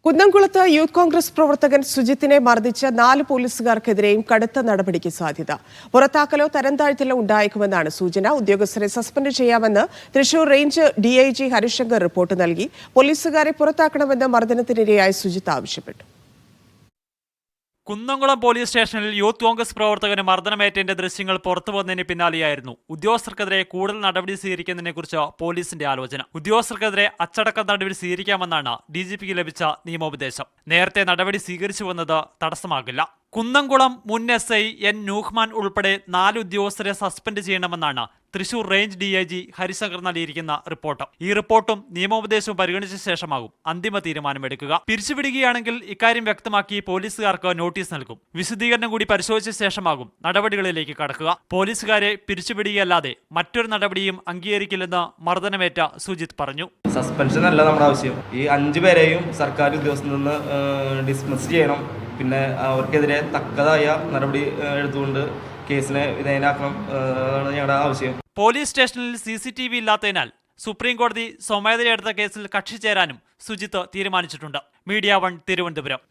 കുന്നംകുളത്ത് യൂത്ത് കോൺഗ്രസ് പ്രവർത്തകൻ സുജിത്തിനെ മർദ്ദിച്ച 4 പോലീസുകാർക്കെതിരെയും കടുത്ത നടപടിക്ക് സാധ്യത. പുറത്താക്കലോ തരംതാഴ്ത്തലോ ഉണ്ടായേക്കുമെന്നാണ് സൂചന. ഉദ്യോഗസ്ഥരെ സസ്പെൻഡ് ചെയ്യാമെന്ന് Thrissur range DIG Harishankar report നൽകി. പോലീസുകാരെ പുറത്താക്കണമെന്ന് മർദ്ദനത്തിനിരയായ സുജിത്ത് ആവശ്യപ്പെട്ടു. കുന്നംകുളം പോലീസ് സ്റ്റേഷനിൽ യൂത്ത് കോൺഗ്രസ് പ്രവർത്തകന് മർദ്ദനമേറ്റതിന്റെ ദൃശ്യങ്ങൾ പുറത്തു വന്നതിന് പിന്നാലെയായിരുന്നു ഉദ്യോഗസ്ഥർക്കെതിരെ കൂടുതൽ നടപടി സ്വീകരിക്കുന്നതിനെക്കുറിച്ച് പോലീസിന്റെ ആലോചന. ഉദ്യോഗസ്ഥർക്കെതിരെ അച്ചടക്ക നടപടി സ്വീകരിക്കാമെന്നാണ് ഡിജിപിക്ക് ലഭിച്ച നിയമോപദേശം. നേരത്തെ നടപടി സ്വീകരിച്ചു വന്നത് തടസ്സമാകില്ല. കുന്നംകുളം മുൻ SI N നൂഹ്മാൻ ഉൾപ്പെടെ 4 ഉദ്യോഗസ്ഥരെ സസ്പെൻഡ് ചെയ്യണമെന്നാണ് തൃശൂർ റേഞ്ച് ഡിഐജി ഹരിശങ്കർ നൽകിയിരിക്കുന്ന റിപ്പോർട്ട്. ഈ റിപ്പോർട്ടും നിയമോപദേശവും പരിഗണിച്ച ശേഷമാകും അന്തിമ തീരുമാനമെടുക്കുക. പിരിച്ചുവിടുകയാണെങ്കിൽ ഇക്കാര്യം വ്യക്തമാക്കി പോലീസുകാർക്ക് നോട്ടീസ് നൽകും. വിശദീകരണം കൂടി പരിശോധിച്ച ശേഷമാകും നടപടികളിലേക്ക് കടക്കുക. പോലീസുകാരെ പിരിച്ചുവിടുകയല്ലാതെ മറ്റൊരു നടപടിയും അംഗീകരിക്കില്ലെന്ന് മർദ്ദനമേറ്റ സുജിത്ത് പറഞ്ഞു. സസ്പെൻഷൻ അല്ല നമ്മുടെ ആവശ്യം. ഈ 5 പേരെയും സർക്കാർ ഉദ്യോഗസ്ഥരിൽ നിന്ന് ഡിസ്മിസ് ചെയ്യണം. പിന്നെ അവർക്കെതിരെ തക്കതായ നടപടി എടുത്തുകൊണ്ട് കേസിനെ വിധേയനാക്കണം എന്നാണ് ഞങ്ങളുടെ ആവശ്യം. പോലീസ് സ്റ്റേഷനിൽ CCTV ഇല്ലാത്തതിനാൽ സുപ്രീം കോടതി സ്വമേധയെടുത്ത കേസിൽ കക്ഷി ചേരാനും സുജിത്ത് തീരുമാനിച്ചിട്ടുണ്ട്. മീഡിയ 1 തിരുവനന്തപുരം.